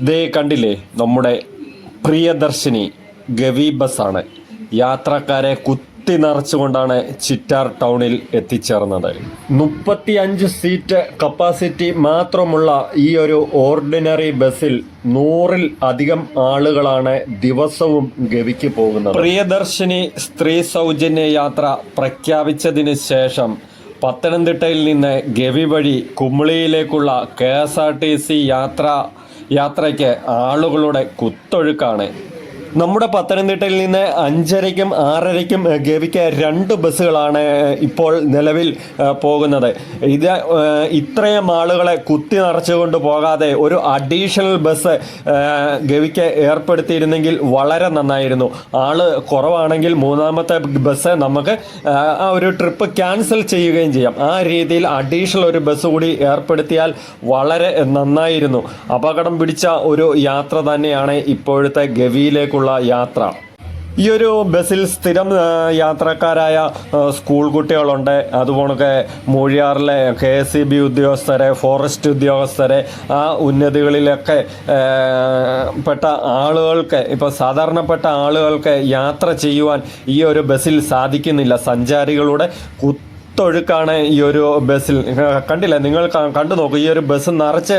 ദേ കണ്ടില്ലേ, നമ്മുടെ പ്രിയദർശിനി ഗവി ബസ്സാണ് യാത്രക്കാരെ കുത്തി നിറച്ചുകൊണ്ടാണ് ചിറ്റാർ ടൗണിൽ എത്തിച്ചേർന്നത്. 35 സീറ്റ് കപ്പാസിറ്റി മാത്രമുള്ള ഈ ഒരു ഓർഡിനറി ബസ്സിൽ 100-ൽ അധികം ആളുകളാണ് ദിവസവും ഗവിക്ക് പോകുന്നത്. പ്രിയദർശിനി സ്ത്രീ സൗജന്യ യാത്ര പ്രഖ്യാപിച്ചതിന് ശേഷം പത്തനംതിട്ടയിൽ നിന്ന് ഗവി വഴി കുമളിയിലേക്കുള്ള KSRTC യാത്രയ്ക്ക് ആളുകളുടെ കുത്തൊഴുക്കാണ്. നമ്മുടെ പത്തനംതിട്ടയിൽ നിന്ന് 5:30-ക്കും 6:30-ക്കും ഗവിക്ക് 2 ബസ്സുകളാണ് ഇപ്പോൾ നിലവിൽ പോകുന്നത്. ഇത്രയും ആളുകളെ കുത്തി നിറച്ചുകൊണ്ട് പോകാതെ ഒരു അഡീഷണൽ ബസ് ഗവിക്ക് ഏർപ്പെടുത്തിയിരുന്നെങ്കിൽ വളരെ നന്നായിരുന്നു. ആള് കുറവാണെങ്കിൽ 3ാമത്തെ ബസ് നമുക്ക് ആ ഒരു ട്രിപ്പ് ക്യാൻസൽ ചെയ്യുകയും ചെയ്യാം. ആ രീതിയിൽ അഡീഷണൽ ഒരു ബസ് കൂടി ഏർപ്പെടുത്തിയാൽ വളരെ നന്നായിരുന്നു. അപകടം പിടിച്ച ഒരു യാത്ര തന്നെയാണ് ഇപ്പോഴത്തെ ഗവിയിലേക്കുള്ള യാത്ര. ഈ ഒരു ബസ്സിൽ സ്ഥിരം യാത്രക്കാരായ സ്കൂൾ കുട്ടികളുണ്ട്. അതുപോലെ മൂഴിയാറിലെ KSEB ഉദ്യോഗസ്ഥരെ, ഫോറസ്റ്റ് ഉദ്യോഗസ്ഥരെ, ആ ഉന്നതികളിലൊക്കെ പെട്ട ആളുകൾക്ക്, ഇപ്പോൾ സാധാരണപ്പെട്ട ആളുകൾക്ക് യാത്ര ചെയ്യുവാൻ ഈ ഒരു ബസ്സിൽ സാധിക്കുന്നില്ല. സഞ്ചാരികളുടെ ഒഴുക്കാണ് ഈ ഒരു ബസ്സിൽ. കണ്ടില്ല, നിങ്ങൾ കണ്ടു നോക്കൂ, ഈ ഒരു ബസ് നിറച്ച്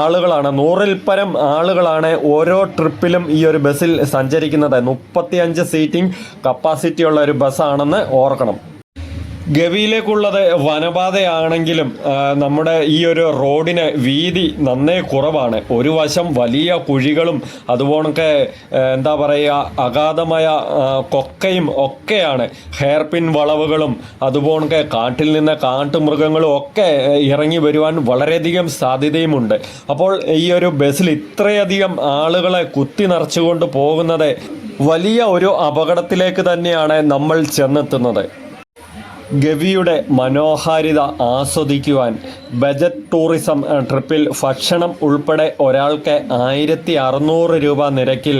ആളുകളാണ്. 100-ൽ പരം ആളുകളാണ് ഓരോ ട്രിപ്പിലും ഈ ഒരു ബസ്സിൽ സഞ്ചരിക്കുന്നത്. 35 സീറ്റിംഗ് കപ്പാസിറ്റിയുള്ള ഒരു ബസ്സാണെന്ന് ഓർക്കണം. ഗവിയിലേക്കുള്ളത് വനപാതയാണെങ്കിലും നമ്മുടെ ഈ ഒരു റോഡിന് വീതി നന്നേ കുറവാണ്. ഒരു വശം വലിയ കുഴികളും അതുപോലൊക്കെ എന്താ പറയുക, അഗാധമായ കൊക്കയും ഒക്കെയാണ്. ഹെയർപിൻ വളവുകളും അതുപോലൊക്കെ കാട്ടിൽ നിന്ന് കാട്ടുമൃഗങ്ങളും ഒക്കെ ഇറങ്ങി വരുവാൻ വളരെയധികം സാധ്യതയുമുണ്ട്. അപ്പോൾ ഈ ഒരു ബസ്സിൽ ഇത്രയധികം ആളുകളെ കുത്തി നിറച്ചുകൊണ്ട് പോകുന്നത് വലിയ ഒരു അപകടത്തിലേക്ക് തന്നെയാണ് നമ്മൾ ചെന്നെത്തുന്നത്. ഗവിയുടെ മനോഹാരിത ആസ്വദിക്കുവാൻ ബജറ്റ് ടൂറിസം ട്രിപ്പിൽ ഭക്ഷണം ഉൾപ്പെടെ ഒരാൾക്ക് 1600 രൂപ നിരക്കിൽ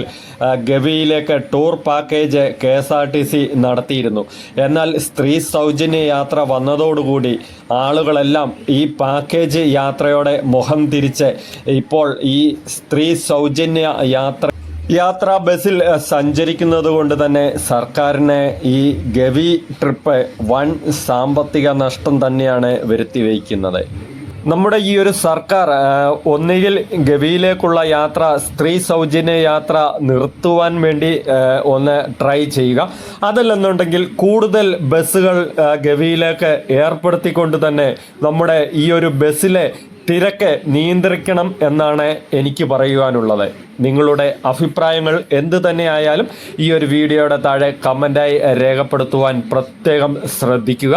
ഗവിയിലേക്ക് ടൂർ പാക്കേജ് KSRTC നടത്തിയിരുന്നു. എന്നാൽ സ്ത്രീ സൗജന്യ യാത്ര വന്നതോടുകൂടി ആളുകളെല്ലാം ഈ പാക്കേജ് യാത്രയോടെ മുഖം തിരിച്ച് ഇപ്പോൾ ഈ സ്ത്രീ സൗജന്യ യാത്രാ ബസ്സിൽ സഞ്ചരിക്കുന്നത് കൊണ്ട് തന്നെ സർക്കാരിന് ഈ ഗവി ട്രിപ്പ് വൻ സാമ്പത്തിക നഷ്ടം തന്നെയാണ് വരുത്തി വയ്ക്കുന്നത്. നമ്മുടെ ഈ ഒരു സർക്കാർ ഒന്നുകിൽ ഗവിയിലേക്കുള്ള യാത്ര, സ്ത്രീ സൗജന്യ യാത്ര നിർത്തുവാൻ വേണ്ടി ഒന്ന് ട്രൈ ചെയ്യുക. അതല്ലെന്നുണ്ടെങ്കിൽ കൂടുതൽ ബസ്സുകൾ ഗവിയിലേക്ക് ഏർപ്പെടുത്തിക്കൊണ്ട് തന്നെ നമ്മുടെ ഈ ഒരു ബസ്സിലെ തിരക്ക് നിയന്ത്രിക്കണം എന്നാണ് എനിക്ക് പറയുവാനുള്ളത്. നിങ്ങളുടെ അഭിപ്രായങ്ങൾ എന്ത് തന്നെയായാലും ഈ ഒരു വീഡിയോയുടെ താഴെ കമൻ്റായി രേഖപ്പെടുത്തുവാൻ പ്രത്യേകം ശ്രദ്ധിക്കുക.